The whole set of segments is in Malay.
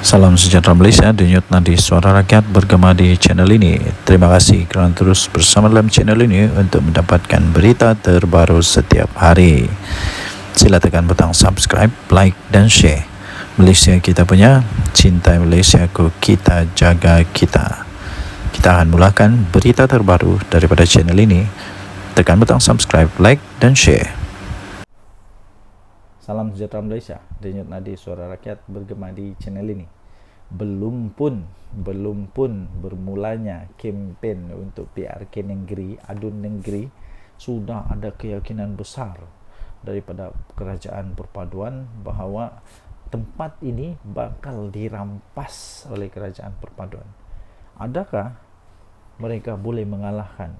Salam sejahtera Malaysia, denyut nadi suara rakyat bergema di channel ini. Terima kasih kerana terus bersama dalam channel ini untuk mendapatkan berita terbaru setiap hari. Sila tekan butang subscribe, like dan share. Malaysia kita punya, cintai Malaysiaku, kita jaga kita. Kita akan mulakan berita terbaru daripada channel ini. Tekan butang subscribe, like dan share. Salam sejahtera Malaysia, denyut nadi suara rakyat bergema di channel ini. Belum pun bermulanya kempen untuk PRK negeri, adun negeri, sudah ada keyakinan besar daripada kerajaan perpaduan bahawa tempat ini bakal dirampas oleh kerajaan perpaduan. Adakah mereka boleh mengalahkan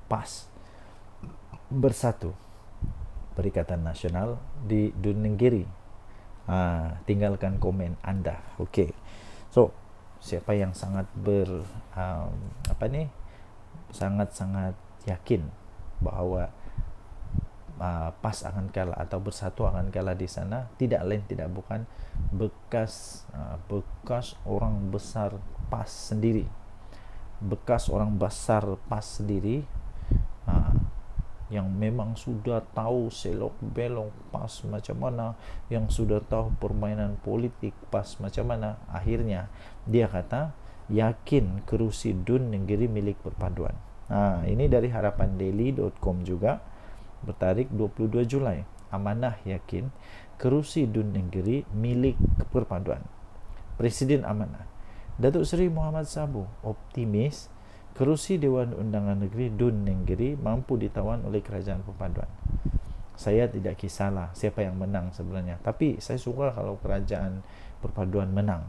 PAS Bersatu, Perikatan Nasional di Dun Nenggiri? Tinggalkan komen anda. Okey. So, siapa yang sangat sangat yakin bahawa PAS akan kalah atau Bersatu akan kalah di sana, tidak lain tidak bukan bekas orang besar PAS sendiri. Bekas orang besar PAS sendiri yang memang sudah tahu selok belok PAS macam mana, yang sudah tahu permainan politik PAS macam mana, akhirnya dia kata yakin kerusi Dun Nenggiri milik perpaduan. Ini dari harapandaily.com juga, bertarikh 22 Julai. Amanah yakin kerusi Dun Nenggiri milik perpaduan. Presiden Amanah Datuk Seri Muhammad Sabu optimis kerusi Dewan Undangan Negeri Dun Nenggiri mampu ditawan oleh kerajaan perpaduan. Saya tidak kisahlah siapa yang menang sebenarnya, tapi saya suka kalau kerajaan perpaduan menang.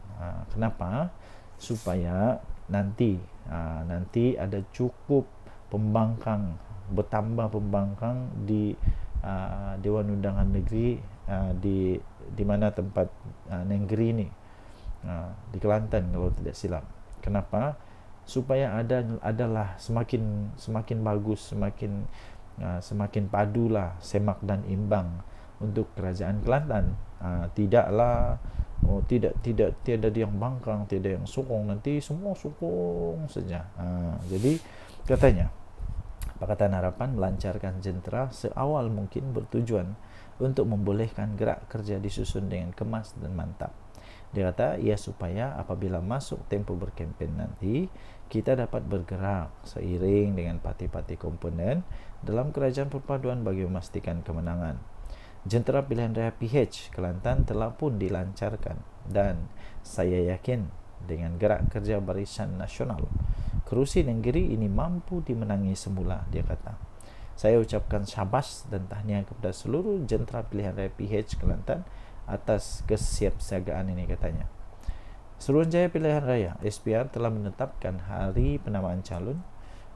Kenapa? Supaya nanti ada cukup pembangkang, bertambah pembangkang di Dewan Undangan Negeri di mana tempat Nenggiri ini, di Kelantan kalau tidak silap. Kenapa? Supaya adalah semakin bagus, semakin padulah semak dan imbang untuk kerajaan Kelantan. Tiada yang bangkang, tiada yang sokong, nanti semua sokong saja. Jadi katanya Pakatan Harapan melancarkan jentera seawal mungkin, bertujuan untuk membolehkan gerak kerja disusun dengan kemas dan mantap. Dia kata, supaya apabila masuk tempoh berkempen nanti, kita dapat bergerak seiring dengan parti-parti komponen dalam kerajaan perpaduan bagi memastikan kemenangan. Jentera pilihan raya PH Kelantan telah pun dilancarkan dan saya yakin dengan gerak kerja Barisan Nasional, kerusi Nenggiri ini mampu dimenangi semula, dia kata. Saya ucapkan syabas dan tahniah kepada seluruh jentera pilihan raya PH Kelantan atas kesiapsiagaan ini, katanya. Suruhanjaya Pilihan Raya SPR telah menetapkan hari penamaan calon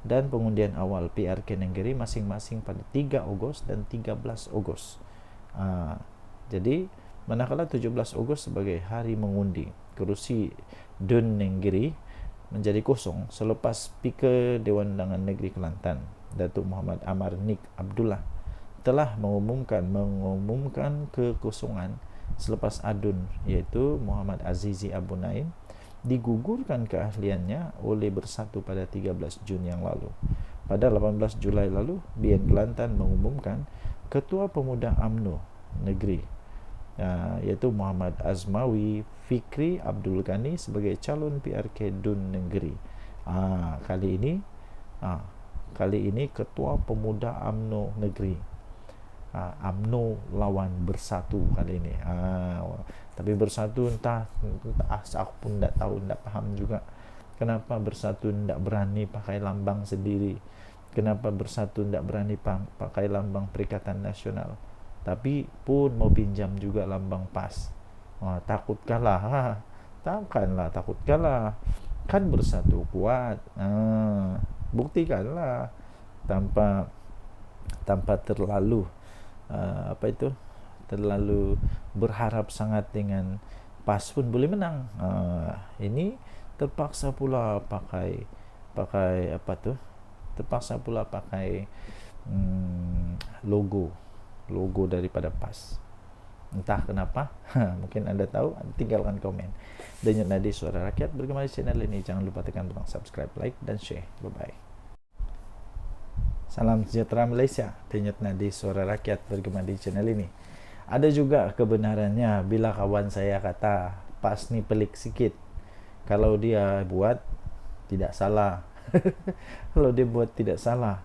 dan pengundian awal PRK Nenggiri masing-masing pada 3 Ogos dan 13 Ogos. Jadi manakala 17 Ogos sebagai hari mengundi, kerusi Dun Nenggiri menjadi kosong selepas Speaker Dewan Undangan Negeri Kelantan, Datuk Muhammad Amar Nik Abdullah, telah mengumumkan kekosongan selepas adun, iaitu Muhammad Azizi Abu Naim digugurkan keahliannya oleh Bersatu pada 13 Jun yang lalu. Pada 18 Julai lalu, BN Kelantan mengumumkan Ketua Pemuda UMNO Negeri, iaitu Muhammad Azmawi Fikri Abdul Ghani sebagai calon PRK Dun Nenggiri. Kali ini Ketua Pemuda UMNO Negeri, UMNO lawan Bersatu kali ini. Tapi Bersatu entah aku pun tak tahu, tak faham juga kenapa Bersatu tak berani pakai lambang sendiri, kenapa Bersatu tak berani pakai lambang Perikatan Nasional, tapi pun mau pinjam juga lambang PAS. Takut kalah. Takkanlah takut kalah, kan Bersatu kuat. Buktikanlah tanpa terlalu terlalu berharap sangat dengan PAS pun boleh menang. Ini terpaksa pula pakai logo daripada PAS. Entah kenapa. Mungkin Anda tahu, tinggalkan komen. Denyut Nadi Suara Rakyat bergema di channel ini. Jangan lupa tekan butang subscribe, like, dan share. Bye-bye. Salam sejahtera Malaysia. Denyut Nadi Suara Rakyat bergema di channel ini. Ada juga kebenarannya bila kawan saya kata PAS ni pelik sikit. Kalau dia buat tidak salah. Kalau dia buat tidak salah,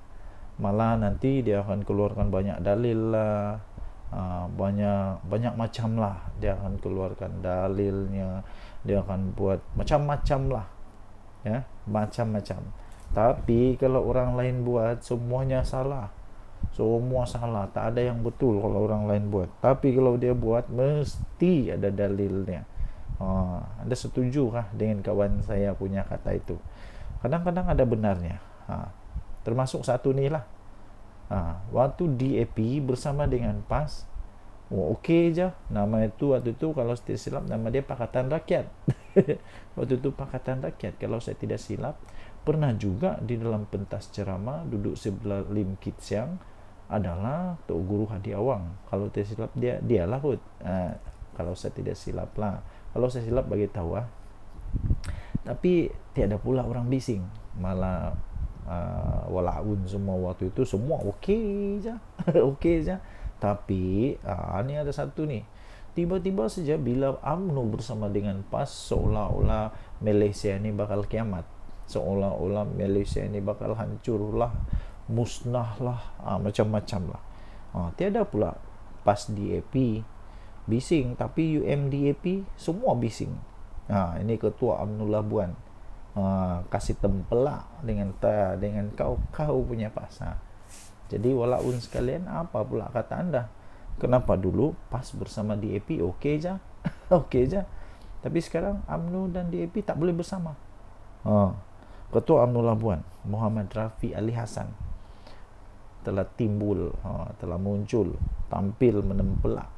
malah nanti dia akan keluarkan banyak dalil lah, banyak macam lah. Dia akan keluarkan dalilnya, dia akan buat macam-macam lah, ya, macam-macam. Tapi kalau orang lain buat, semuanya salah. Semua salah, tak ada yang betul kalau orang lain buat. Tapi kalau dia buat, mesti ada dalilnya. Anda setuju kah dengan kawan saya punya kata itu? Kadang-kadang ada benarnya. Termasuk satu ni lah. Waktu DAP bersama dengan PAS, okey je. Nama itu waktu itu kalau saya tidak silap nama dia Pakatan Rakyat. Waktu itu Pakatan Rakyat kalau saya tidak silap. Pernah juga di dalam pentas ceramah duduk sebelah Lim Kit Siang adalah Tok Guru Hadi Awang. Kalau tidak silap dialah kot. Kalau saya tidak silap lah. Kalau saya silap bagi tahu lah. Tapi tiada pula orang bising. Malah walaun semua waktu itu semua okey je. Okey je. Tapi ni ada satu ni. Tiba-tiba saja bila UMNO bersama dengan PAS, seolah-olah Malaysia ni bakal kiamat. Seolah-olah Malaysia ni bakal hancur lah, musnah lah, macam-macam lah. Tiada pula PAS DAP bising, tapi UMDAP semua bising. Ini ketua UMNO Labuan kasih tempelak dengan kau punya PAS. Jadi walaupun sekalian, apa pula kata anda? Kenapa dulu PAS bersama DAP okey je? Okey je. Tapi sekarang UMNO dan DAP tak boleh bersama. Ketua UMNO Labuan Muhammad Rafi Ali Hassan telah muncul, tampil menempelak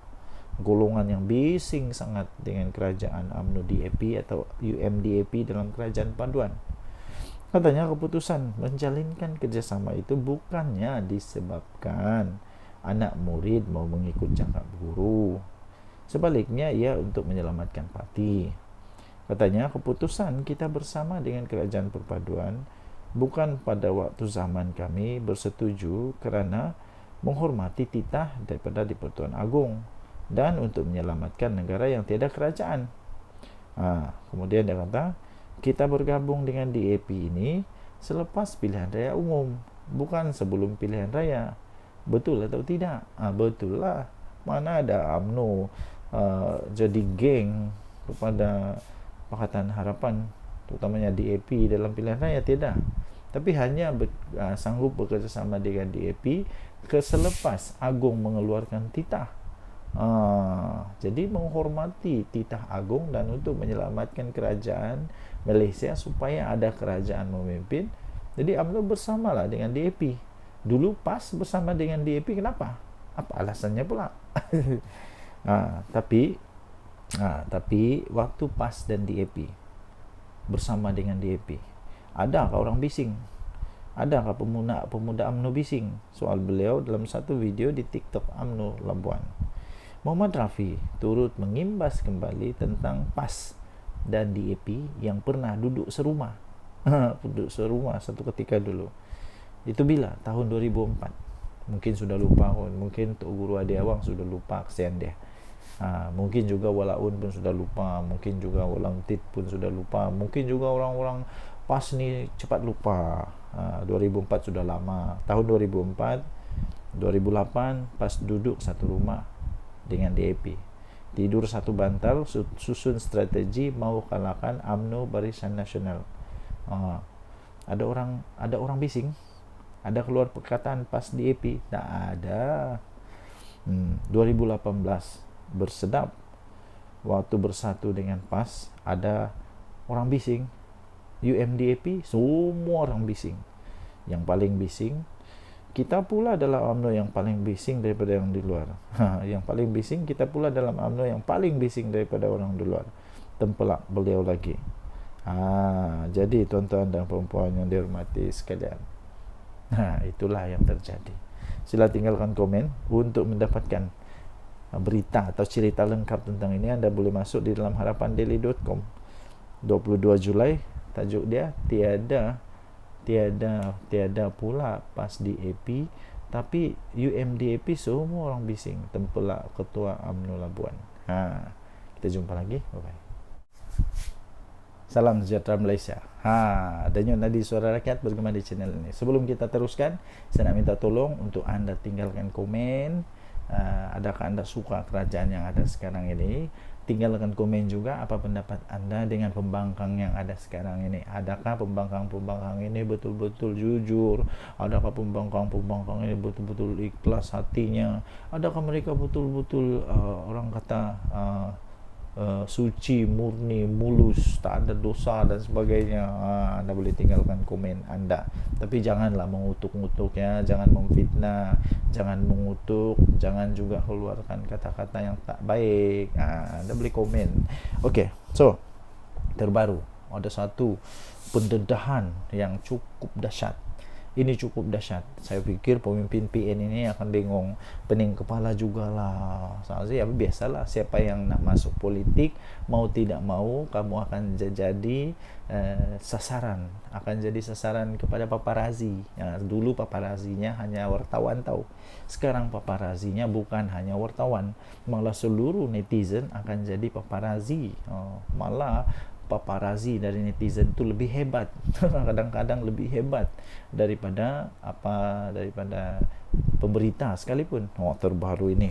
golongan yang bising sangat dengan kerajaan UMNO DAP atau UMDAP dalam kerajaan paduan. Katanya keputusan menjalinkan kerjasama itu bukannya disebabkan anak murid mau mengikut cakap guru. Sebaliknya ia untuk menyelamatkan parti. Katanya keputusan kita bersama dengan kerajaan perpaduan bukan pada waktu zaman kami bersetuju kerana menghormati titah daripada di-Pertuan Agong dan untuk menyelamatkan negara yang tiada kerajaan. Kemudian dia kata, kita bergabung dengan DAP ini selepas pilihan raya umum, bukan sebelum pilihan raya. Betul atau tidak? Betul lah. Mana ada UMNO jadi geng kepada Pakatan Harapan, terutamanya DAP dalam pilihan raya? Tidak. Tapi hanya sanggup bekerjasama dengan DAP selepas Agong mengeluarkan titah. Jadi menghormati titah Agong dan untuk menyelamatkan kerajaan Malaysia supaya ada kerajaan memimpin. Jadi UMNO bersamalah dengan DAP. Dulu PAS bersama dengan DAP, kenapa? Apa alasannya pula? Tapi waktu PAS dan DAP bersama dengan DAP, adakah orang bising? Adakah pemuda UMNO bising? Soal beliau dalam satu video di TikTok UMNO Labuan. Muhammad Rafi turut mengimbas kembali tentang PAS dan DAP yang pernah duduk serumah. Duduk serumah satu ketika dulu. Itu bila? Tahun 2004. Mungkin sudah lupa, mungkin Tok Guru Hadi Awang sudah lupa, kesian dia. Mungkin juga Walaun pun sudah lupa, mungkin juga Walang Tit pun sudah lupa, mungkin juga orang-orang PAS ni cepat lupa. 2004 sudah lama. Tahun 2004, 2008 PAS duduk satu rumah dengan DAP, tidur satu bantal, susun strategi mau kalahkan UMNO Barisan Nasional. Ada orang bising? Ada keluar perkataan PAS DAP? Tak ada. 2018 bersedap waktu bersatu dengan PAS, ada orang bising. UMDAP semua orang bising. Yang paling bising kita pula adalah UMNO yang paling bising daripada yang di luar. Yang paling bising kita pula dalam UMNO yang paling bising daripada orang di luar. Tempelak beliau lagi. Jadi tuan-tuan dan perempuan yang dihormati sekalian, itulah yang terjadi. Sila tinggalkan komen untuk mendapatkan berita atau cerita lengkap tentang ini, Anda boleh masuk di dalam harapandaily.com. 22 Julai tajuk dia, tiada pula PAS di AP, tapi UMDAP semua orang bising, tempelak Ketua UMNO Labuan. Kita jumpa lagi. Bye bye. Salam sejahtera Malaysia. Denyut nadi suara rakyat bergema di channel ini. Sebelum kita teruskan, saya nak minta tolong untuk anda tinggalkan komen. Adakah anda suka kerajaan yang ada sekarang ini? Tinggalkan komen juga apa pendapat anda dengan pembangkang yang ada sekarang ini. Adakah pembangkang ini betul-betul jujur? Adakah pembangkang ini betul-betul ikhlas hatinya? Adakah mereka betul-betul orang kata suci, murni, mulus, tak ada dosa dan sebagainya? Anda boleh tinggalkan komen anda, tapi janganlah mengutuk-ngutuk ya, jangan memfitnah, jangan mengutuk, jangan juga keluarkan kata-kata yang tak baik. Anda boleh komen. Okey, so terbaru ada satu pendedahan yang cukup dahsyat. Ini cukup dahsyat. Saya fikir pemimpin PN ini akan bingung, pening kepala jugalah. Saya biasalah, siapa yang nak masuk politik, mau tidak mau kamu akan jadi sasaran, akan jadi sasaran kepada paparazi. Dulu paparazinya hanya wartawan tahu. Sekarang paparazinya bukan hanya wartawan, malah seluruh netizen akan jadi paparazi. Malah paparazi dari netizen itu lebih hebat, kadang-kadang lebih hebat daripada pemberita sekalipun. Terbaru ini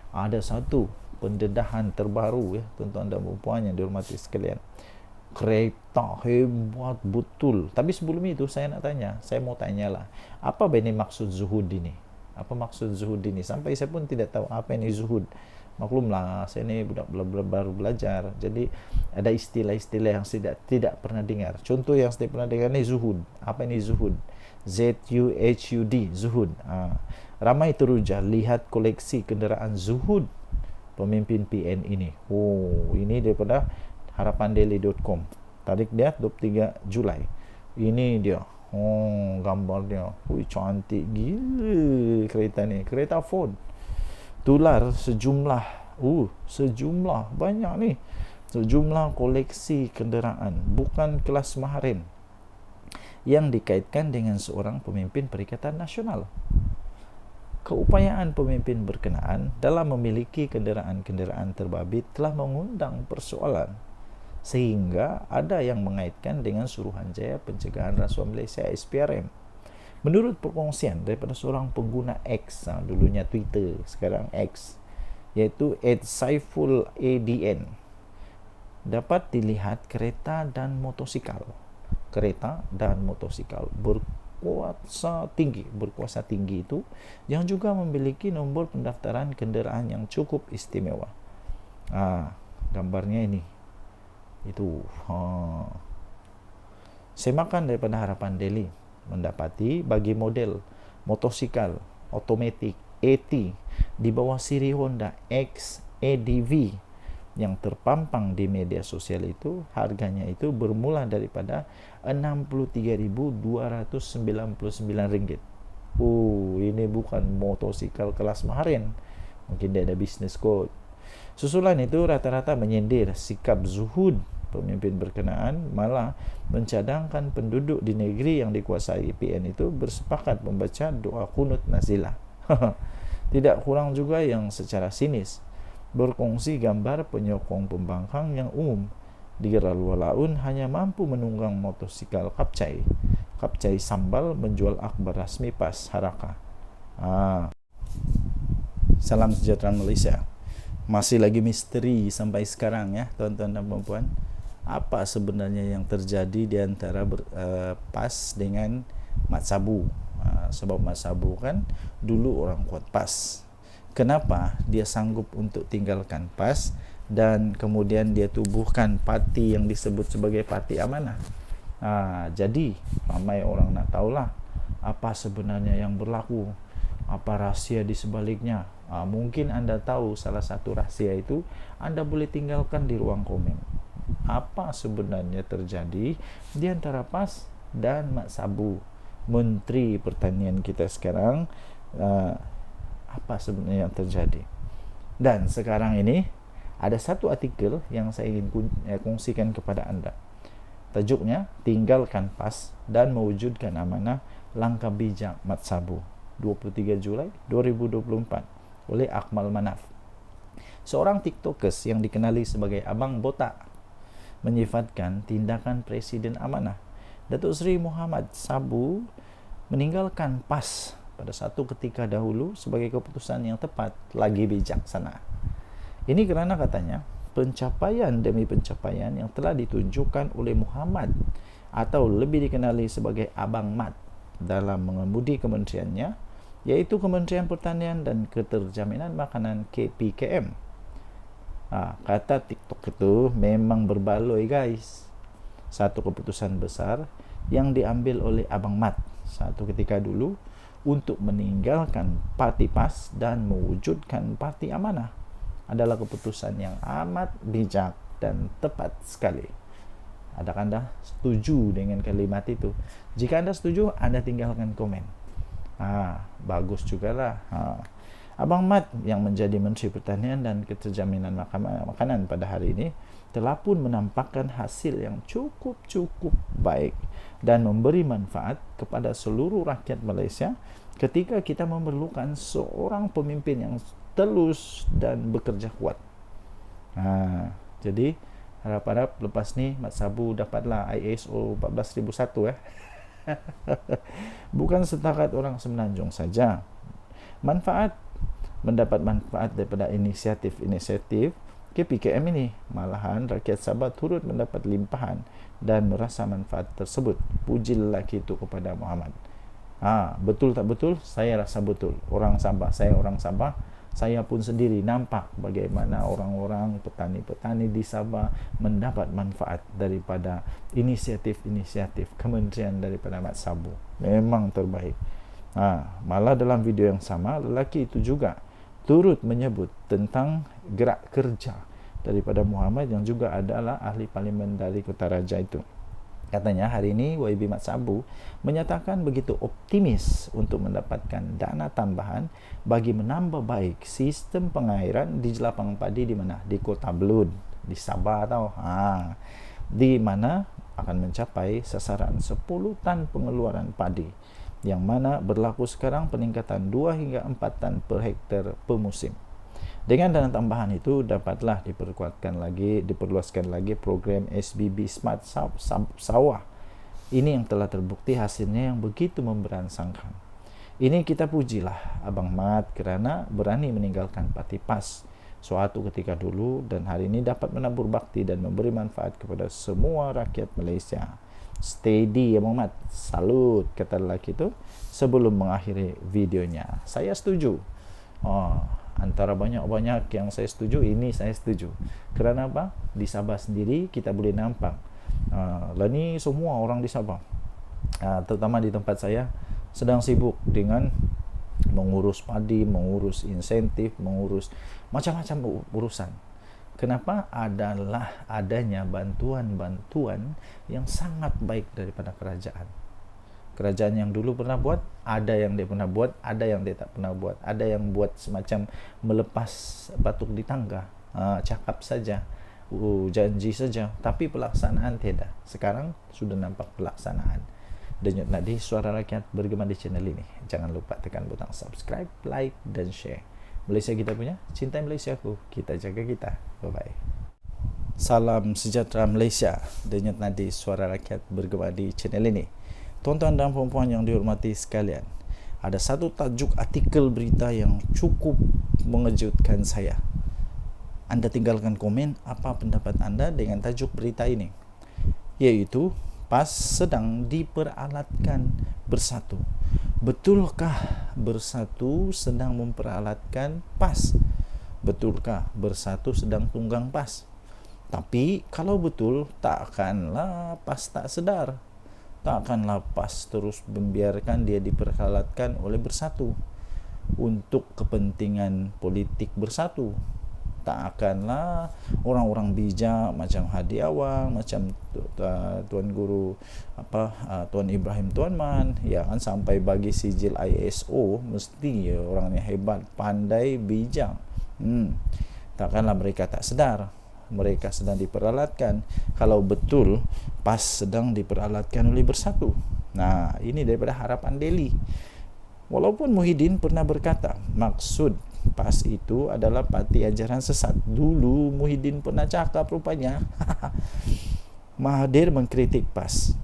ada satu pendedahan terbaru ya, tuan-tuan dan puan yang dihormati sekalian. Kereta hebat betul. Tapi sebelum itu saya mau tanyalah, apa ini maksud zuhud ini? Apa maksud zuhud ini? Sampai saya pun tidak tahu apa ini zuhud. Maklumlah, saya ni budak baru belajar, jadi ada istilah-istilah yang tidak pernah dengar. Contoh yang saya pernah dengar ni zuhud. Apa ini zuhud? ZUHUD, zuhud. Ramai teruja lihat koleksi kenderaan zuhud pemimpin PN ini. Ini daripada harapandaily.com. Tarik dia 23 Julai. Ini dia. Gambar dia. Cantik gila kereta ni. Kereta Ford. Tular sejumlah banyak ni, sejumlah koleksi kenderaan bukan kelas maharin yang dikaitkan dengan seorang pemimpin Perikatan Nasional. Keupayaan pemimpin berkenaan dalam memiliki kenderaan-kenderaan terbabit telah mengundang persoalan, sehingga ada yang mengaitkan dengan Suruhanjaya Pencegahan Rasuah Malaysia SPRM. Menurut perkongsian daripada seorang pengguna X, dulunya Twitter, sekarang X, iaitu @Saiful ADN, dapat dilihat kereta dan motosikal berkuasa tinggi itu yang juga memiliki nombor pendaftaran kenderaan yang cukup istimewa. Gambarnya ini. Itu. Semakan daripada Harapan Daily mendapati bagi model motosikal otomatik AT di bawah siri Honda X ADV yang terpampang di media sosial itu, harganya itu bermula daripada RM63.299. Ini bukan motosikal kelas maharin. Mungkin dia ada business code. Susulan itu rata-rata menyindir sikap zuhud pemimpin berkenaan, malah mencadangkan penduduk di negeri yang dikuasai PN itu bersepakat membaca doa kunut nazilah. Tidak kurang juga yang secara sinis berkongsi gambar penyokong pembangkang yang umum di Geralwalaun hanya mampu menunggang motosikal kapcai sambal menjual akhbar rasmi PAS Haraka. Salam sejahtera Malaysia. Masih lagi misteri sampai sekarang ya, tuan-tuan dan puan-puan. Apa sebenarnya yang terjadi di antara PAS dengan Mat Sabu? Sebab Mat Sabu kan dulu orang kuat PAS. Kenapa dia sanggup untuk tinggalkan PAS dan kemudian dia tubuhkan parti yang disebut sebagai Parti Amanah? Jadi ramai orang nak tahulah apa sebenarnya yang berlaku, apa rahsia di sebaliknya. Mungkin anda tahu salah satu rahsia itu, anda boleh tinggalkan di ruang komen. Apa sebenarnya terjadi di antara PAS dan Mat Sabu, Menteri Pertanian kita sekarang? Apa sebenarnya yang terjadi? Dan sekarang ini ada satu artikel yang saya ingin kongsikan kepada Anda. Tajuknya, Tinggalkan PAS dan Mewujudkan Amanah, Langkah Bijak Mat Sabu, 23 Julai 2024, oleh Akmal Manaf. Seorang TikTokers yang dikenali sebagai Abang Botak menyifatkan tindakan Presiden Amanah Datuk Seri Muhammad Sabu meninggalkan PAS pada satu ketika dahulu sebagai keputusan yang tepat lagi bijaksana. Ini kerana katanya pencapaian demi pencapaian yang telah ditunjukkan oleh Muhammad atau lebih dikenali sebagai Abang Mat dalam mengemudi kementeriannya, yaitu Kementerian Pertanian dan Keterjaminan Makanan KPKM. Kata TikTok itu memang berbaloi guys. Satu keputusan besar yang diambil oleh Abang Mat satu ketika dulu untuk meninggalkan Parti PAS dan mewujudkan Parti Amanah adalah keputusan yang amat bijak dan tepat sekali. Adakah Anda setuju dengan kalimat itu? Jika Anda setuju, Anda tinggalkan komen. Bagus jugalah. Abang Mat yang menjadi Menteri Pertanian dan Keterjaminan Makanan pada hari ini telah pun menampakkan hasil yang cukup baik dan memberi manfaat kepada seluruh rakyat Malaysia ketika kita memerlukan seorang pemimpin yang telus dan bekerja kuat. Jadi harap-harap lepas ni Mat Sabu dapatlah ISO 14001 Bukan setakat orang Semenanjung saja. Mendapat manfaat daripada inisiatif KPKM ini, malahan rakyat Sabah turut mendapat limpahan dan merasa manfaat tersebut. Puji lelaki itu kepada Muhammad. Betul tak betul? Saya rasa betul. Saya orang Sabah, saya pun sendiri nampak bagaimana orang-orang petani-petani di Sabah mendapat manfaat daripada inisiatif-inisiatif kementerian daripada Mat Sabu. Memang terbaik. Malah dalam video yang sama, lelaki itu juga turut menyebut tentang gerak kerja daripada Muhammad yang juga adalah ahli parlimen dari Kota Raja itu. Katanya hari ini YB Mat Sabu menyatakan begitu optimis untuk mendapatkan dana tambahan bagi menambah baik sistem pengairan di jelapang padi di mana? Di Kota Belud, di Sabah tau. Di mana akan mencapai sasaran 10 tan pengeluaran padi, yang mana berlaku sekarang peningkatan 2 hingga 4 tan per hektar per musim. Dengan dana tambahan itu dapatlah diperluaskan lagi program SBB Smart Sawah. Ini yang telah terbukti hasilnya yang begitu memberansangkan. Ini kita pujilah Abang Mat kerana berani meninggalkan Parti PAS suatu ketika dulu dan hari ini dapat menabur bakti dan memberi manfaat kepada semua rakyat Malaysia. Steady Abang Mat, salut, kata lelaki itu sebelum mengakhiri videonya. Saya setuju. Antara banyak-banyak yang saya setuju, ini saya setuju. Kerana apa? Di Sabah sendiri kita boleh nampak ni semua orang di Sabah, terutama di tempat saya, sedang sibuk dengan mengurus padi, mengurus insentif, mengurus macam-macam urusan. Kenapa? Adalah adanya bantuan-bantuan yang sangat baik daripada kerajaan. Kerajaan yang dulu pernah buat, ada yang dia pernah buat, ada yang dia tak pernah buat. Ada yang buat semacam melepas batuk di tangga, cakap saja, janji saja, tapi pelaksanaan tidak. Sekarang sudah nampak pelaksanaan. Denyut nadi suara rakyat bergema di channel ini. Jangan lupa tekan butang subscribe, like dan share. Malaysia kita punya, cintai Malaysiaku, kita jaga kita. Bye-bye. Salam sejahtera Malaysia. Denyut nadi suara rakyat bergema di channel ini. Tuan-tuan dan puan-puan yang dihormati sekalian, ada satu tajuk artikel berita yang cukup mengejutkan saya. Anda tinggalkan komen apa pendapat anda dengan tajuk berita ini, yaitu PAS sedang diperalatkan bersatu. Betulkah bersatu sedang memperalatkan PAS? Betulkah bersatu sedang tunggang PAS? Tapi kalau betul, takkanlah PAS tak sedar. Takkanlah PAS terus membiarkan dia diperalatkan oleh bersatu untuk kepentingan politik bersatu. Tak akanlah orang-orang bijak macam Hadi Awang, macam Tuan Guru Tuan Ibrahim Tuan Man, ya kan, sampai bagi sijil ISO, mesti orang yang hebat, pandai, bijak. Takkanlah mereka tak sedar mereka sedang diperalatkan, kalau betul PAS sedang diperalatkan oleh Bersatu. Nah, ini daripada Harapan Daily. Walaupun Muhyiddin pernah berkata maksud PAS itu adalah parti ajaran sesat. Dulu Muhyiddin pernah cakap rupanya. Mahathir mengkritik PAS.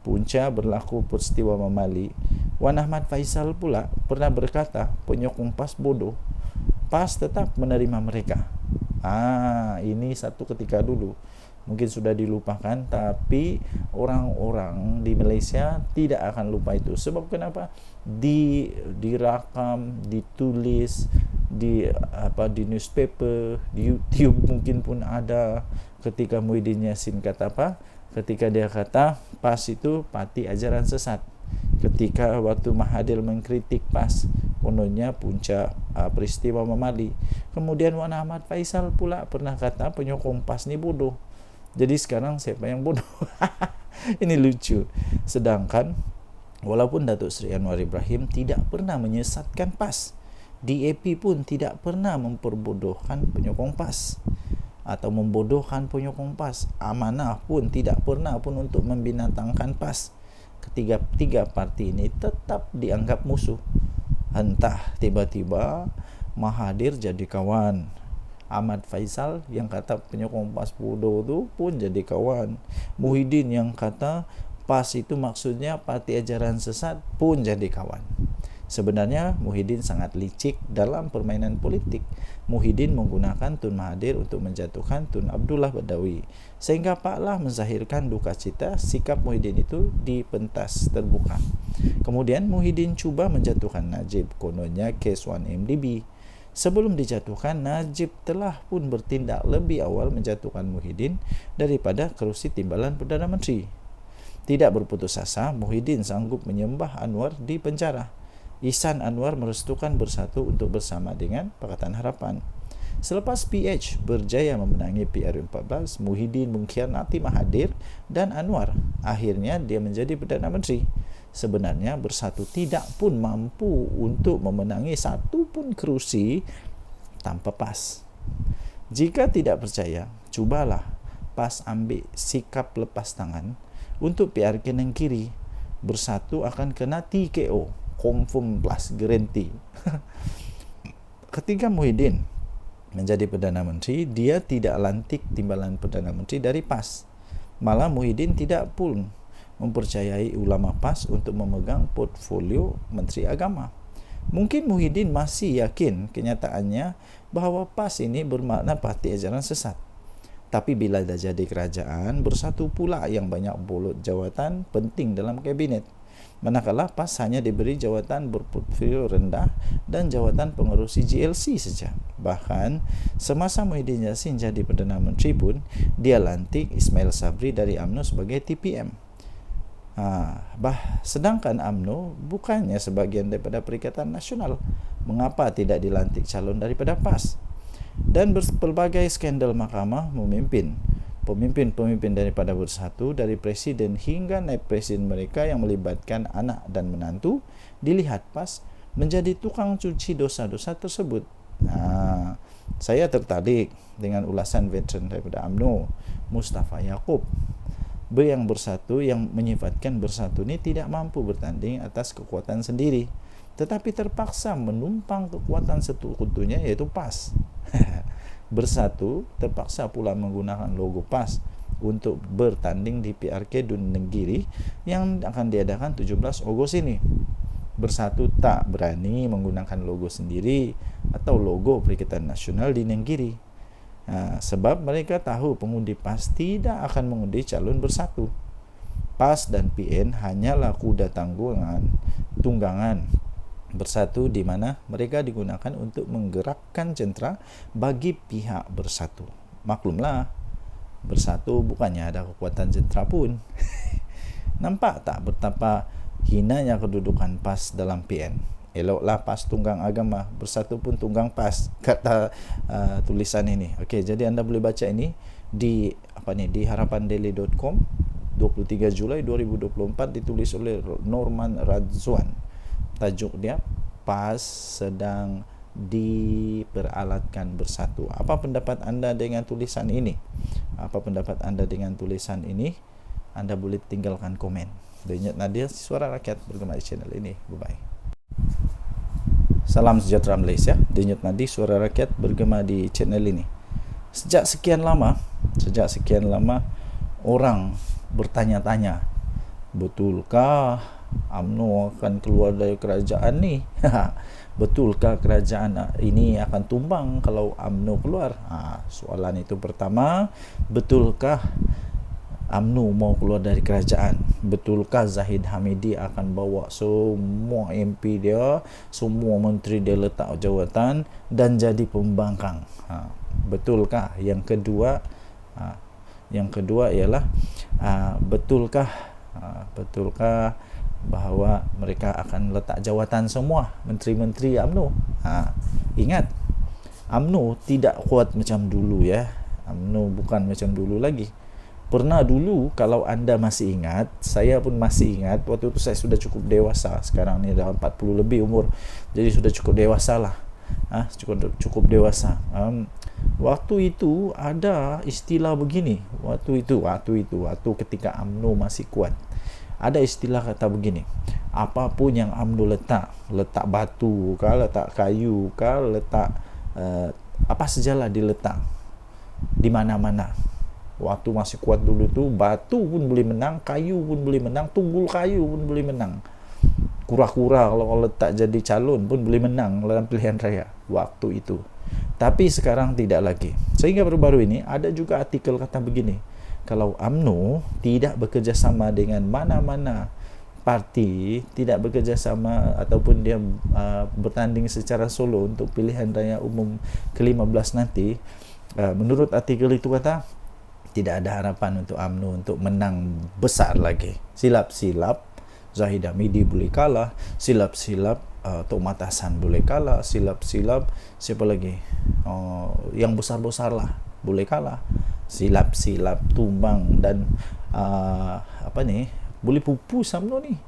Punca berlaku peristiwa Mamali. Wan Ahmad Faisal pula pernah berkata penyokong PAS bodoh. PAS tetap menerima mereka. Ini satu ketika dulu. Mungkin sudah dilupakan, tapi orang-orang di Malaysia tidak akan lupa itu. Sebab kenapa? Dirakam, ditulis di newspaper, di YouTube mungkin pun ada ketika Muhyiddin Yassin kata apa? Ketika dia kata PAS itu parti ajaran sesat. Ketika waktu Mahathir mengkritik PAS, kononnya punca peristiwa Mamali. Kemudian Wan Ahmad Faisal pula pernah kata penyokong PAS ni bodoh. Jadi sekarang siapa yang bodoh? Ini lucu. Sedangkan walaupun Datuk Seri Anwar Ibrahim tidak pernah menyesatkan PAS, DAP pun tidak pernah memperbodohkan penyokong PAS atau membodohkan penyokong PAS. Amanah pun tidak pernah pun untuk membinatangkan PAS. Ketiga parti ini tetap dianggap musuh. Entah tiba-tiba Mahathir jadi kawan, Ahmad Faisal yang kata penyokong PAS bodoh tu pun jadi kawan, Muhyiddin yang kata PAS itu maksudnya parti ajaran sesat pun jadi kawan. Sebenarnya Muhyiddin sangat licik dalam permainan politik. Muhyiddin menggunakan Tun Mahathir untuk menjatuhkan Tun Abdullah Badawi, sehingga Pak Lah menzahirkan duka cita sikap Muhyiddin itu di pentas terbuka. Kemudian Muhyiddin cuba menjatuhkan Najib, kononnya kes 1MDB. Sebelum dijatuhkan, Najib telah pun bertindak lebih awal menjatuhkan Muhyiddin daripada kerusi timbalan Perdana Menteri. Tidak berputus asa, Muhyiddin sanggup menyembah Anwar di penjara. Ihsan Anwar merestukan Bersatu untuk bersama dengan Pakatan Harapan. Selepas PH berjaya memenangi PRU14, Muhyiddin mengkhianati Mahathir dan Anwar. Akhirnya dia menjadi Perdana Menteri. Sebenarnya Bersatu tidak pun mampu untuk memenangi satu pun kerusi tanpa PAS. Jika tidak percaya, cubalah PAS ambil sikap lepas tangan untuk PRK Negeri. Bersatu akan kena TKO. Confirm plus guarantee. Ketika Muhyiddin menjadi Perdana Menteri, dia tidak lantik timbalan Perdana Menteri dari PAS. Malah Muhyiddin tidak pun mempercayai ulama PAS untuk memegang portfolio Menteri Agama. Mungkin Muhyiddin masih yakin kenyataannya bahawa PAS ini bermakna parti ajaran sesat. Tapi bila dah jadi kerajaan, Bersatu pula yang banyak bolot jawatan penting dalam kabinet. Manakala PAS hanya diberi jawatan berportfolio rendah dan jawatan pengerusi GLC saja. Bahkan semasa Muhyiddin Yassin jadi Perdana Menteri pun, dia lantik Ismail Sabri dari UMNO sebagai TPM. Sedangkan UMNO bukannya sebahagian daripada Perikatan Nasional. Mengapa tidak dilantik calon daripada PAS? Dan berbagai skandal mahkamah memimpin pemimpin-pemimpin daripada Bersatu, dari presiden hingga naib presiden mereka yang melibatkan anak dan menantu, dilihat PAS menjadi tukang cuci dosa-dosa tersebut. Saya tertarik dengan ulasan veteran daripada UMNO, Mustafa Yaakob, yang Bersatu, yang menyifatkan Bersatu ini tidak mampu bertanding atas kekuatan sendiri, tetapi terpaksa menumpang kekuatan sekutunya, yaitu PAS. Bersatu terpaksa pula menggunakan logo PAS untuk bertanding di PRK Dun Negiri yang akan diadakan 17 Ogos ini. Bersatu tak berani menggunakan logo sendiri atau logo Perikatan Nasional di Negiri. Sebab mereka tahu pengundi PAS tidak akan mengundi calon Bersatu. PAS dan PN hanyalah kuda tunggangan Bersatu, di mana mereka digunakan untuk menggerakkan jentera bagi pihak Bersatu. Maklumlah, Bersatu bukannya ada kekuatan jentera pun. Nampak tak betapa hinanya kedudukan PAS dalam PN? Eloklah PAS tunggang agama, Bersatu pun tunggang PAS, kata tulisan ini. Okey, jadi anda boleh baca ini di harapandaily.com 23 Julai 2024, ditulis oleh Norman Radzwan. Tajuk dia, PAS sedang diperalatkan bersatu. Apa pendapat anda dengan tulisan ini? Apa pendapat anda dengan tulisan ini? Anda boleh tinggalkan komen. Denyut Nadir, Suara Rakyat bergema di channel ini. Bye-bye. Salam sejahtera Malaysia. Denyut Nadi, Suara Rakyat bergema di channel ini. Sejak sekian lama orang bertanya-tanya, betulkah UMNO akan keluar dari kerajaan ni? Betulkah kerajaan ini akan tumbang kalau UMNO keluar? Soalan itu pertama. Betulkah UMNO mau keluar dari kerajaan? Betulkah Zahid Hamidi akan bawa semua MP dia, semua menteri dia letak jawatan dan jadi pembangkang? Betulkah? Yang kedua ialah betulkah bahawa mereka akan letak jawatan semua menteri-menteri UMNO? Ingat, UMNO tidak kuat macam dulu ya. UMNO bukan macam dulu lagi. Pernah dulu, kalau anda masih ingat, saya pun masih ingat, waktu itu saya sudah cukup dewasa. Sekarang ni dah 40 lebih umur, jadi sudah cukup dewasa lah. Cukup dewasa. Waktu itu ada istilah begini. Waktu ketika UMNO masih kuat, ada istilah kata begini, apapun yang UMNO letak batu kah, letak kayu kah, letak apa sajalah diletak di mana-mana. Waktu masih kuat dulu tu, batu pun boleh menang, kayu pun boleh menang, tunggul kayu pun boleh menang. Kura-kura kalau letak jadi calon pun boleh menang dalam pilihan raya waktu itu. Tapi sekarang tidak lagi. Sehingga baru-baru ini ada juga artikel kata begini, kalau UMNO tidak bekerjasama dengan mana-mana parti, tidak bekerjasama ataupun dia bertanding secara solo untuk pilihan raya umum ke-15 nanti, menurut artikel itu kata, tidak ada harapan untuk UMNO untuk menang besar lagi. Silap-silap Zahid Hamidi boleh kalah, silap-silap Tok Mata Hassan boleh kalah, silap-silap siapa lagi, yang besar-besar lah boleh kalah, silap-silap tumbang dan boleh pupus UMNO ni.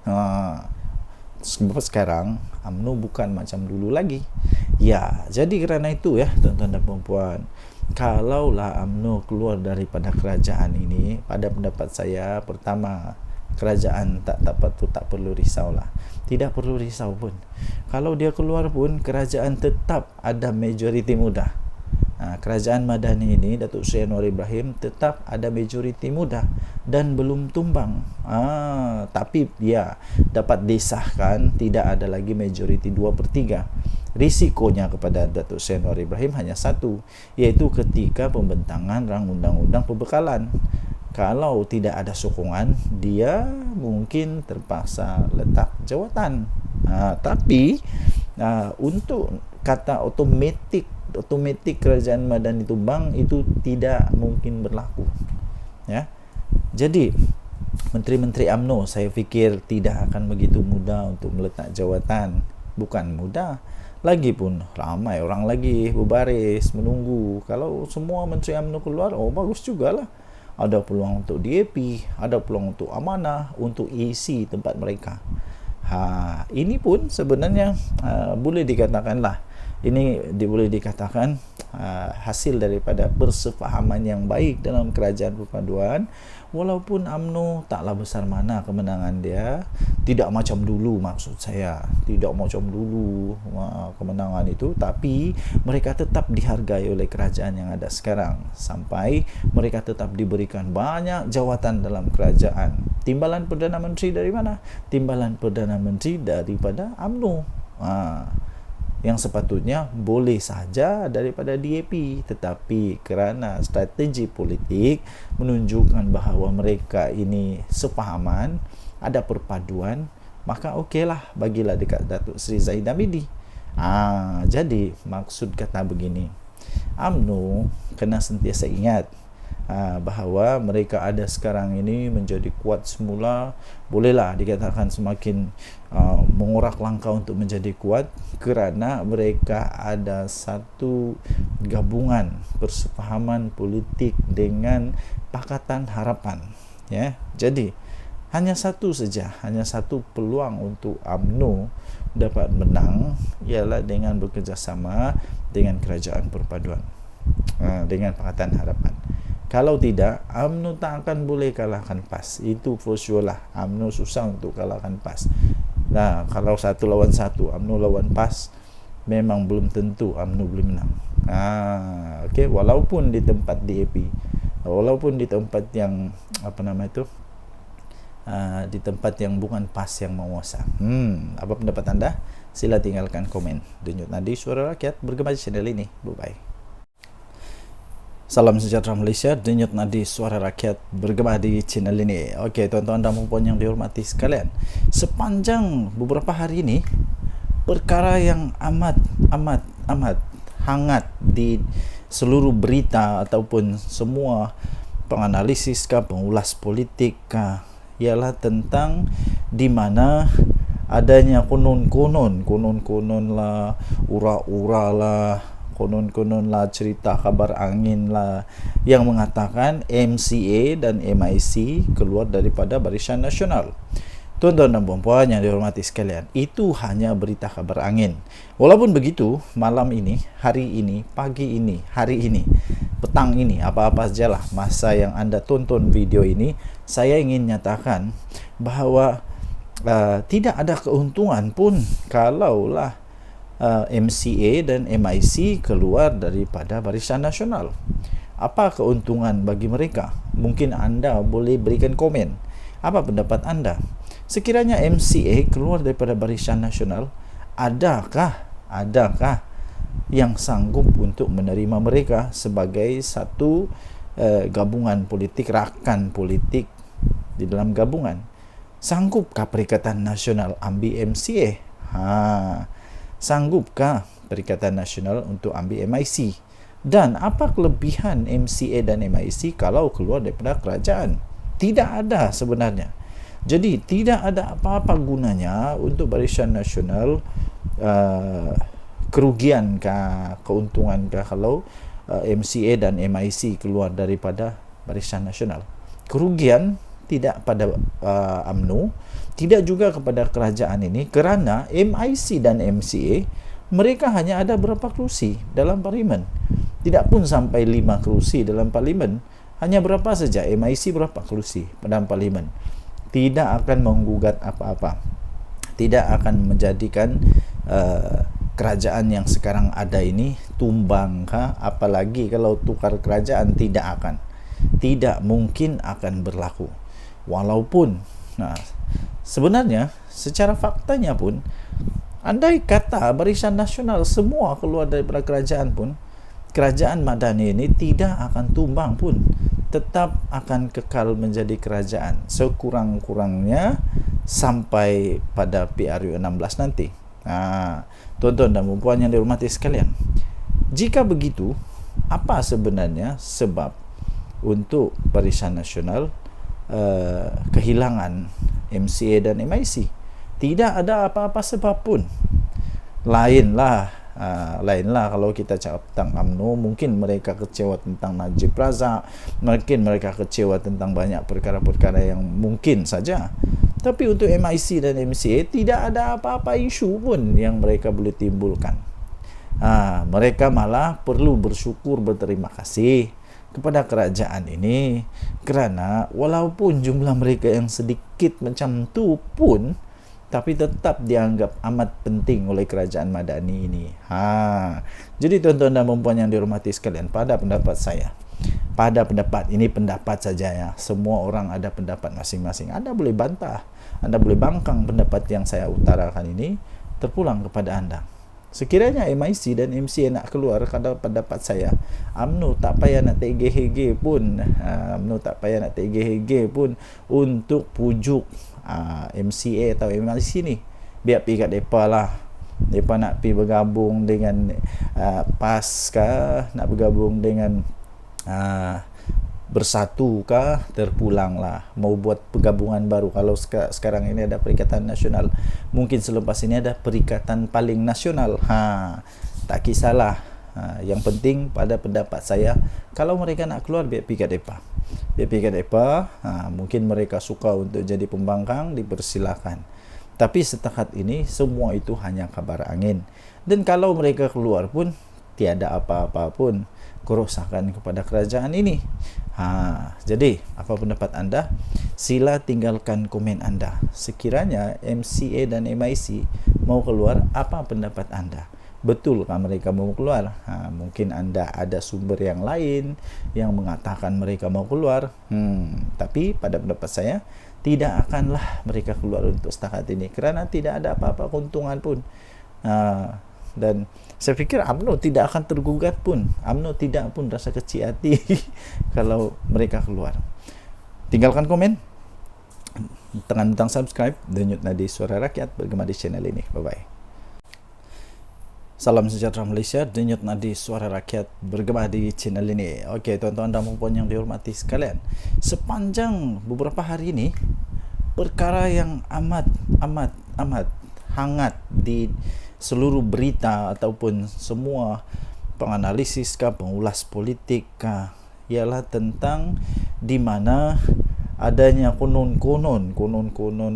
Sebab sekarang UMNO bukan macam dulu lagi. Ya, jadi kerana itu ya tuan-tuan dan puan-puan, kalaulah UMNO keluar daripada kerajaan ini, pada pendapat saya, pertama, kerajaan tak perlu risaulah. Tidak perlu risau pun. Kalau dia keluar pun, kerajaan tetap ada majoriti muda. Kerajaan Madani ini, Datuk Seri Anwar Ibrahim, tetap ada majoriti muda dan belum tumbang. Tapi ya, dapat disahkan tidak ada lagi majoriti 2/3. Risikonya kepada Datuk Seri Anwar Ibrahim hanya satu, iaitu ketika pembentangan rang undang-undang pembekalan. Kalau tidak ada sokongan, dia mungkin terpaksa letak jawatan. Tapi untuk kata otomatik kerajaan Madani tumbang itu tidak mungkin berlaku. Ya. Jadi menteri-menteri UMNO saya fikir tidak akan begitu mudah untuk meletak jawatan. Bukan mudah, lagipun ramai orang lagi berbaris menunggu. Kalau semua menteri UMNO keluar, bagus jugalah. Ada peluang untuk DAP, ada peluang untuk amanah, untuk isi tempat mereka. Ini pun sebenarnya boleh dikatakanlah, boleh dikatakan hasil daripada persefahaman yang baik dalam kerajaan perpaduan. Walaupun UMNO taklah besar mana kemenangan dia, tidak macam dulu, maksud saya tidak macam dulu kemenangan itu, tapi mereka tetap dihargai oleh kerajaan yang ada sekarang, sampai mereka tetap diberikan banyak jawatan dalam kerajaan. Timbalan Perdana Menteri dari mana? Timbalan Perdana Menteri daripada UMNO, yang sepatutnya boleh sahaja daripada DAP, tetapi kerana strategi politik menunjukkan bahawa mereka ini sepahaman, ada perpaduan, maka okeylah, bagilah dekat Datuk Seri Zahid Hamidi. Jadi maksud kata begini, UMNO kena sentiasa ingat bahawa mereka ada sekarang ini menjadi kuat semula, bolehlah dikatakan semakin mengorak langkah untuk menjadi kuat, kerana mereka ada satu gabungan persefahaman politik dengan Pakatan Harapan, ya. Jadi hanya satu saja, hanya satu peluang untuk UMNO dapat menang, ialah dengan bekerjasama dengan Kerajaan Perpaduan, dengan Pakatan Harapan. Kalau tidak, UMNO tak akan boleh kalahkan PAS. Itu for sure lah. UMNO susah untuk kalahkan PAS. Nah, kalau 1 lawan 1, UMNO lawan PAS, memang belum tentu UMNO boleh menang. Okay, walaupun di tempat DAP, walaupun di tempat yang di tempat yang bukan PAS yang menguasa. Apa pendapat anda? Sila tinggalkan komen. Denyut Nadi Suara Rakyat bergema di channel ini. Bye-bye. Salam sejahtera Malaysia, Denyut Nadi Suara Rakyat bergema di channel ini. Okey, tuan-tuan dan puan yang dihormati sekalian, sepanjang beberapa hari ini, perkara yang amat hangat di seluruh berita ataupun semua penganalisis pengulas politik ialah tentang di mana adanya konon-konon lah, ura-ura lah, konon lah, cerita kabar angin lah yang mengatakan MCA dan MIC keluar daripada Barisan Nasional. Tuan-tuan dan puan-puan yang dihormati sekalian, itu hanya berita kabar angin. Walaupun begitu, malam ini, hari ini, pagi ini, hari ini, petang ini, apa-apa sajalah masa yang anda tonton video ini, saya ingin nyatakan bahawa tidak ada keuntungan pun kalaulah MCA dan MIC keluar daripada Barisan Nasional. Apa keuntungan bagi mereka? Mungkin anda boleh berikan komen. Apa pendapat anda? Sekiranya MCA keluar daripada Barisan Nasional, adakah yang sanggup untuk menerima mereka sebagai satu gabungan politik, rakan politik di dalam gabungan? Sanggupkah Perikatan Nasional ambil MCA? Sanggupkah Perikatan Nasional untuk ambil MIC? Dan apa kelebihan MCA dan MIC kalau keluar daripada kerajaan? Tidak ada sebenarnya. Jadi tidak ada apa-apa gunanya untuk Barisan Nasional, kerugiankah, keuntungankah kalau MCA dan MIC keluar daripada Barisan Nasional? Kerugian tidak pada UMNO, tidak juga kepada kerajaan ini, kerana MIC dan MCA mereka hanya ada berapa kerusi dalam parlimen. Tidak pun sampai 5 kerusi dalam parlimen. Hanya berapa saja, MIC berapa kerusi dalam parlimen. Tidak akan menggugat apa-apa. Tidak akan menjadikan kerajaan yang sekarang ada ini tumbang, apalagi kalau tukar kerajaan, tidak mungkin akan berlaku. Walaupun sebenarnya secara faktanya pun, andai kata Barisan Nasional semua keluar daripada kerajaan pun, kerajaan Madani ini tidak akan tumbang pun, tetap akan kekal menjadi kerajaan sekurang-kurangnya sampai pada PRU 16 nanti. Tuan-tuan dan puan yang dihormati sekalian, jika begitu, apa sebenarnya sebab untuk Barisan Nasional kehilangan MCA dan MIC? Tidak ada apa-apa sebab pun. Lainlah kalau kita cakap tentang UMNO, mungkin mereka kecewa tentang Najib Razak, mungkin mereka kecewa tentang banyak perkara-perkara yang mungkin saja. Tapi untuk MIC dan MCA tidak ada apa-apa isu pun yang mereka boleh timbulkan. Mereka malah perlu bersyukur, berterima kasih kepada kerajaan ini, kerana walaupun jumlah mereka yang sedikit macam tu pun, tapi tetap dianggap amat penting oleh kerajaan Madani ini. Jadi tuan-tuan dan puan yang dihormati sekalian, pada pendapat saya, ini pendapat saja ya. Semua orang ada pendapat masing-masing. Anda boleh bantah, Anda boleh bangkang pendapat yang saya utarakan ini, terpulang kepada anda. Sekiranya MIC dan MCA nak keluar, kalau pendapat saya, UMNO tak payah nak tergeh-geh pun, untuk pujuk MCA atau MIC ni. Biar pergi kat mereka lah. Mereka nak pergi bergabung dengan PAS kah, nak bergabung dengan Bersatu kah, terpulanglah. Mau buat pergabungan baru. Kalau sekarang ini ada Perikatan Nasional, mungkin selepas ini ada Perikatan Paling Nasional. Tak kisahlah. Yang penting pada pendapat saya, kalau mereka nak keluar, biar pergi kat depa. Biar pergi kat depa. Mungkin mereka suka untuk jadi pembangkang, dipersilakan. Tapi setakat ini semua itu hanya kabar angin. Dan kalau mereka keluar pun tiada apa-apa pun kerosakan kepada kerajaan ini. Jadi apa pendapat anda? Sila tinggalkan komen anda. Sekiranya MCA dan MIC mau keluar, apa pendapat anda? Betulkah mereka mau keluar? Mungkin anda ada sumber yang lain yang mengatakan mereka mau keluar. Tapi pada pendapat saya, tidak akanlah mereka keluar untuk setakat ini, kerana tidak ada apa-apa keuntungan pun. Dan saya fikir UMNO tidak akan tergugat pun. UMNO tidak pun rasa kecil hati kalau mereka keluar. Tinggalkan komen, tekan butang subscribe, denyut nadi Suara Rakyat bergema di channel ini. Bye-bye. Salam sejahtera Malaysia, denyut nadi Suara Rakyat bergema di channel ini. Okey, tuan-tuan dan puan yang dihormati sekalian, sepanjang beberapa hari ini, perkara yang amat hangat di seluruh berita ataupun semua penganalisis pengulas politik ialah tentang di mana adanya konon-konon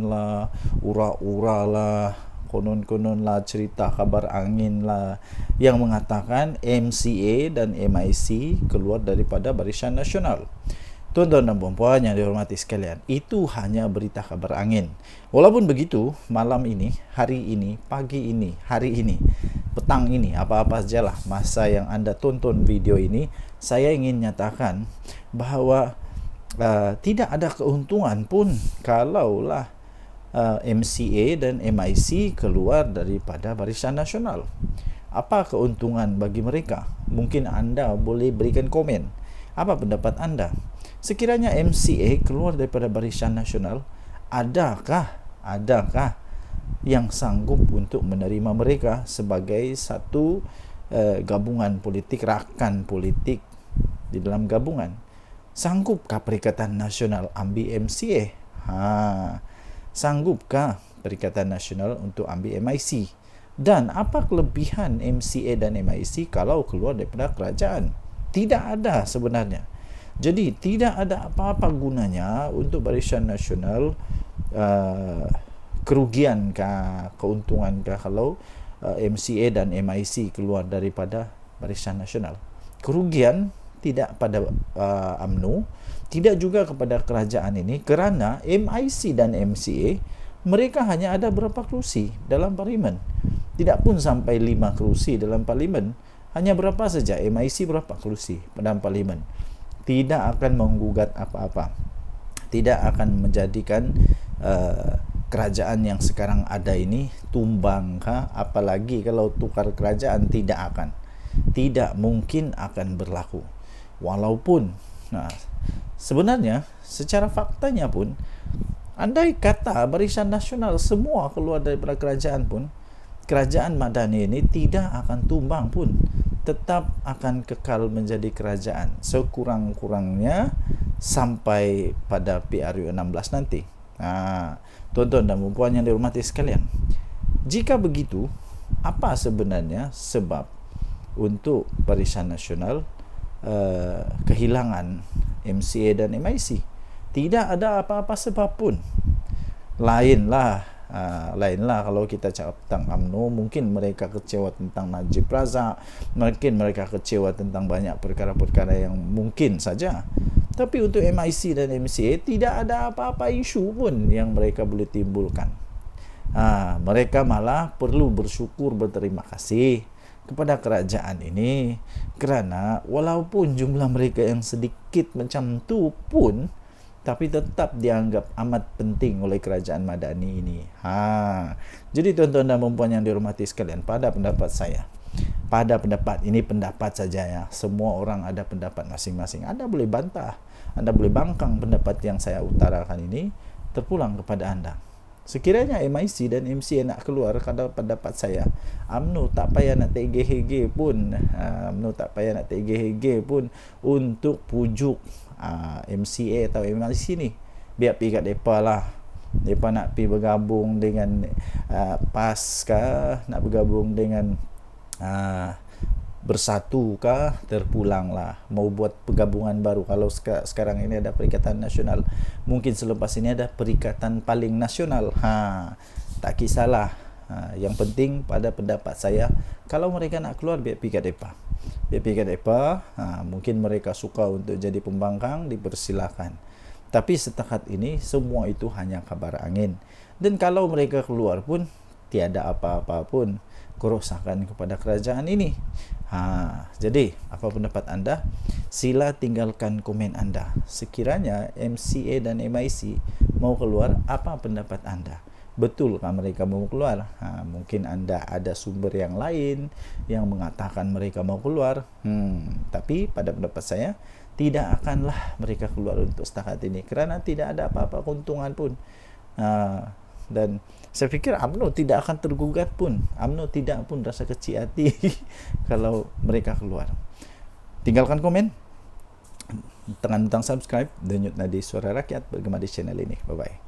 lah, ura-ura lah, konon lah, cerita kabar angin lah yang mengatakan MCA dan MIC keluar daripada Barisan Nasional. Tuan-tuan dan puan-puan yang dihormati sekalian, itu hanya berita kabar angin. Walaupun begitu, malam ini, hari ini, pagi ini, hari ini, petang ini, apa-apa sajalah masa yang anda tonton video ini, saya ingin nyatakan bahawa tidak ada keuntungan pun kalaulah MCA dan MIC keluar daripada Barisan Nasional. Apa keuntungan bagi mereka? Mungkin anda boleh berikan komen. Apa pendapat anda? Sekiranya MCA keluar daripada Barisan Nasional, adakah yang sanggup untuk menerima mereka sebagai satu gabungan politik, rakan politik di dalam gabungan? Sanggupkah Perikatan Nasional ambil MCA? Sanggupkah Perikatan Nasional untuk ambil MIC? Dan apa kelebihan MCA dan MIC kalau keluar daripada kerajaan? Tidak ada sebenarnya. Jadi tidak ada apa-apa gunanya untuk Barisan Nasional, kerugiankah, keuntungankah kalau MCA dan MIC keluar daripada Barisan Nasional? Kerugian tidak pada UMNO, tidak juga kepada kerajaan ini, kerana MIC dan MCA mereka hanya ada berapa kerusi dalam parlimen. Tidak pun sampai 5 kerusi dalam parlimen. Hanya berapa saja, MIC berapa kerusi dalam parlimen. Tidak akan menggugat apa-apa, tidak akan menjadikan kerajaan yang sekarang ada ini tumbang, apalagi kalau tukar kerajaan, tidak mungkin akan berlaku. Walaupun sebenarnya secara faktanya pun, andai kata Barisan Nasional semua keluar daripada kerajaan pun, kerajaan Madani ini tidak akan tumbang pun, tetap akan kekal menjadi kerajaan sekurang-kurangnya sampai pada PRU 16 nanti. Tuan-tuan dan puan yang dihormati sekalian, jika begitu, apa sebenarnya sebab untuk Barisan Nasional kehilangan MCA dan MIC? Tidak ada apa-apa sebab pun. Lainlah kalau kita cakap tentang UMNO, mungkin mereka kecewa tentang Najib Razak, mungkin mereka kecewa tentang banyak perkara-perkara yang mungkin saja. Tapi untuk MIC dan MCA tidak ada apa-apa isu pun yang mereka boleh timbulkan. Mereka malah perlu bersyukur, berterima kasih kepada kerajaan ini, kerana walaupun jumlah mereka yang sedikit macam tu pun, tapi tetap dianggap amat penting oleh kerajaan Madani ini. Jadi tuan-tuan dan puan yang dihormati sekalian, pada pendapat saya, pada pendapat ini, pendapat saja ya, semua orang ada pendapat masing-masing. Anda boleh bantah, Anda boleh bangkang pendapat yang saya utarakan ini, terpulang kepada anda. Sekiranya MIC dan MCA nak keluar, kalau pendapat saya, UMNO tak payah nak tergeh-geh pun, untuk pujuk MCA atau MIC ni. Biar pergi kat depa lah. Depa nak pergi bergabung dengan PAS kah, nak bergabung dengan bersatu kah, terpulanglah, mau buat penggabungan baru. Kalau sekarang ini ada Perikatan Nasional, mungkin selepas ini ada Perikatan Paling Nasional. Tak kisahlah. Yang penting pada pendapat saya, kalau mereka nak keluar, biar pergi kat depa. Mungkin mereka suka untuk jadi pembangkang, dipersilakan. Tapi setakat ini semua itu hanya kabar angin. Dan kalau mereka keluar pun tiada apa-apa pun kerosakan kepada kerajaan ini. Jadi apa pendapat anda? Sila tinggalkan komen anda. Sekiranya MCA dan MIC mau keluar, apa pendapat anda? Betulkah mereka mau keluar? Mungkin anda ada sumber yang lain yang mengatakan mereka mau keluar. Tapi pada pendapat saya, tidak akanlah mereka keluar untuk setakat ini, kerana tidak ada apa-apa keuntungan pun. Dan saya fikir UMNO tidak akan tergugat pun. UMNO tidak pun rasa kecil hati kalau mereka keluar. Tinggalkan komen, tekan butang subscribe, denyut nadi Suara Rakyat bergema di channel ini. Bye-bye.